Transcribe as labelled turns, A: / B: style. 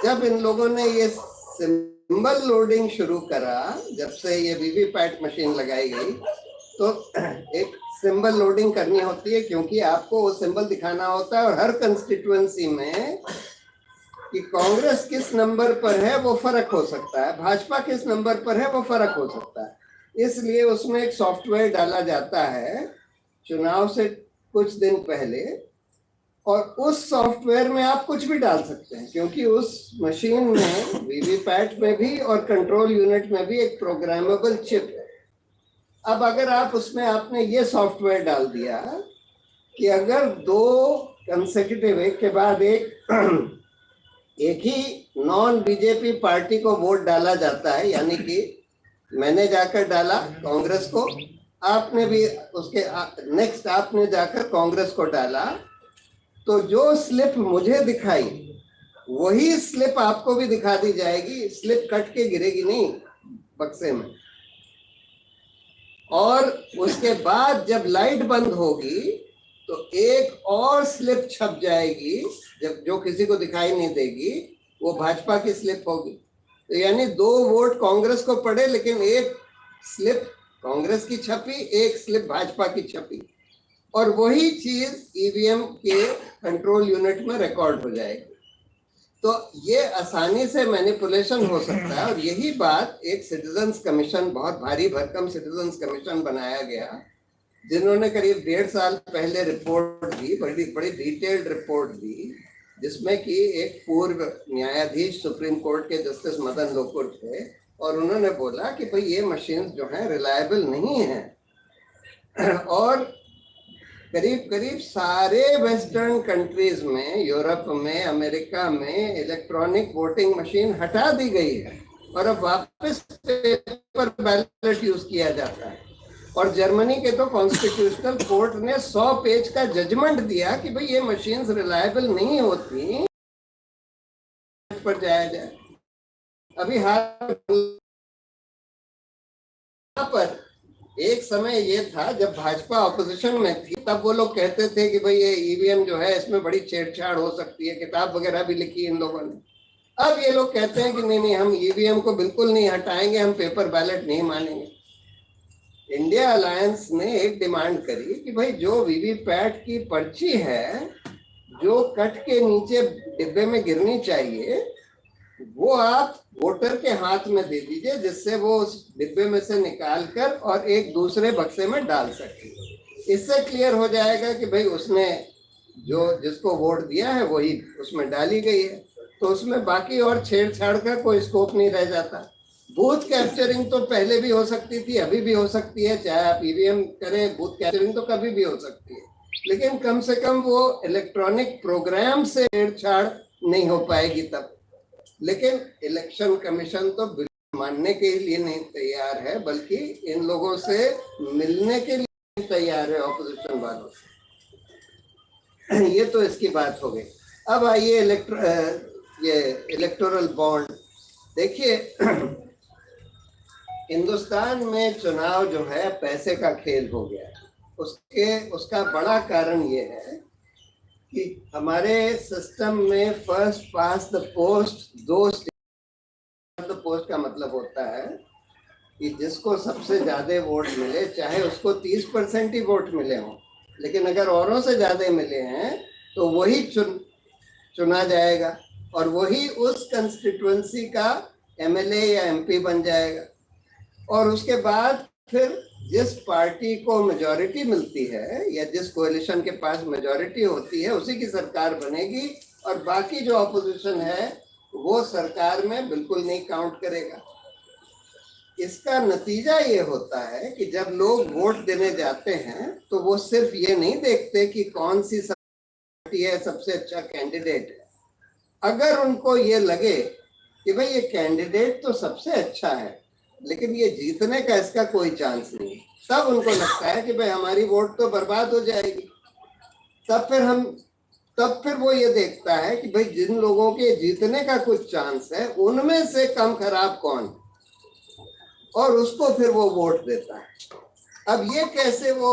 A: जब इन लोगों ने ये सिंबल लोडिंग शुरू करा, जब से ये वीवीपैट मशीन लगाई गई, तो एक सिंबल लोडिंग करनी होती है, क्योंकि आपको वो सिंबल दिखाना होता है। और हर कंस्टिट्यूएंसी में कि कांग्रेस किस नंबर पर है वो फर्क हो सकता है, भाजपा किस नंबर पर है वो फर्क हो सकता है। इसलिए उसमें एक सॉफ्टवेयर डाला जाता है चुनाव से कुछ दिन पहले, और उस सॉफ्टवेयर में आप कुछ भी डाल सकते हैं, क्योंकि उस मशीन में वीवीपैट में भी और कंट्रोल यूनिट में भी एक प्रोग्रामेबल चिप है। अब अगर आप उसमें आपने ये सॉफ्टवेयर डाल दिया कि अगर दो कंसेक्यूटिव एक के बाद एक ही नॉन बीजेपी पार्टी को वोट डाला जाता है, यानी कि मैंने जाकर डाला कांग्रेस को, आपने भी उसके नेक्स्ट आपने जाकर कांग्रेस को डाला, तो जो स्लिप मुझे दिखाई वही स्लिप आपको भी दिखा दी जाएगी। स्लिप कट के गिरेगी नहीं बक्से में। और उसके बाद जब लाइट बंद होगी तो एक और स्लिप छप जाएगी, जब जो किसी को दिखाई नहीं देगी, वो भाजपा की स्लिप होगी। तो यानी 2 वोट कांग्रेस को पड़े, लेकिन एक स्लिप कांग्रेस की छपी, एक स्लिप भाजपा की छपी, और वही चीज ईवीएम के कंट्रोल यूनिट में रिकॉर्ड हो जाएगी। तो ये आसानी से मैनिपुलेशन हो सकता है। और यही बात एक सिटीजन्स कमीशन, बहुत भारी भरकम सिटीजन्स कमीशन बनाया गया, जिन्होंने करीब 1.5 साल पहले रिपोर्ट दी, बड़ी डिटेल्ड रिपोर्ट दी, जिसमें कि एक पूर्व न्यायाधीश सुप्रीम कोर्ट के जस्टिस मदन लोकुर थे, और उन्होंने बोला कि भाई ये मशीन जो है रिलायबल नहीं है। और करीब सारे वेस्टर्न कंट्रीज में, यूरोप में, अमेरिका में इलेक्ट्रॉनिक वोटिंग मशीन हटा दी गई है और अब वापस पेपर बैलेट यूज किया जाता है। और जर्मनी के तो कॉन्स्टिट्यूशनल कोर्ट ने 100 पेज का जजमेंट दिया कि भाई ये मशीन्स रिलायबल नहीं होती, पर जाया जाए। अभी हाल पर एक समय ये था जब भाजपा ऑपोजिशन में थी, तब वो लोग कहते थे कि भाई ये ईवीएम जो है इसमें बड़ी छेड़छाड़ हो सकती है, किताब वगैरह भी लिखी इन लोगों ने। अब ये लोग कहते हैं कि नहीं, हम ईवीएम को बिल्कुल नहीं हटाएंगे, हम पेपर बैलेट नहीं मानेंगे। इंडिया अलायंस ने एक डिमांड करी कि भाई जो वीवीपैट की पर्ची है, जो कट के नीचे डिब्बे में गिरनी चाहिए, वो आप वोटर के हाथ में दे दीजिए, जिससे वो उस डिब्बे में से निकाल कर और एक दूसरे बक्से में डाल सके। इससे क्लियर हो जाएगा कि भाई उसने जो जिसको वोट दिया है वही उसमें डाली गई है, तो उसमें बाकी और छेड़छाड़ का कोई स्कोप नहीं रह जाता। बूथ कैप्चरिंग तो पहले भी हो सकती थी, अभी भी हो सकती है, चाहे आप ईवीएम करें, बूथ कैप्चरिंग तो कभी भी हो सकती है, लेकिन कम से कम वो इलेक्ट्रॉनिक प्रोग्राम से छेड़छाड़ नहीं हो पाएगी तब। लेकिन इलेक्शन कमीशन तो बिल्कुल मानने के लिए नहीं तैयार है, बल्कि इन लोगों से मिलने के लिए तैयार है, ऑपोजिशन वालों से। ये तो इसकी बात हो गई। अब आइए ये इलेक्टोरल बॉन्ड। देखिए, हिंदुस्तान में चुनाव जो है पैसे का खेल हो गया है। उसका बड़ा कारण ये है कि हमारे सिस्टम में first pass the post, the post का मतलब होता है कि जिसको सबसे ज्यादा वोट मिले, चाहे उसको 30% ही वोट मिले हों, लेकिन अगर औरों से ज्यादा मिले हैं तो वही चुना जाएगा और वही उस कंस्टिट्यूएंसी का एमएलए या एमपी बन जाएगा। और उसके बाद फिर जिस पार्टी को मेजॉरिटी मिलती है या जिस कोalition के पास मेजॉरिटी होती है, उसी की सरकार बनेगी, और बाकी जो ऑपोजिशन है वो सरकार में बिल्कुल नहीं काउंट करेगा। इसका नतीजा ये होता है कि जब लोग वोट देने जाते हैं तो वो सिर्फ ये नहीं देखते कि कौन सी पार्टी है सबसे अच्छा कैंडिडेट है। अगर उनको ये लगे कि भाई ये कैंडिडेट तो सबसे अच्छा है, लेकिन ये जीतने का इसका कोई चांस नहीं, तब उनको लगता है कि भाई हमारी वोट तो बर्बाद हो जाएगी। तब फिर वो ये देखता है कि भाई जिन लोगों के जीतने का कुछ चांस है, उनमें से कम खराब कौन, और उसको फिर वो वोट देता है। अब ये कैसे वो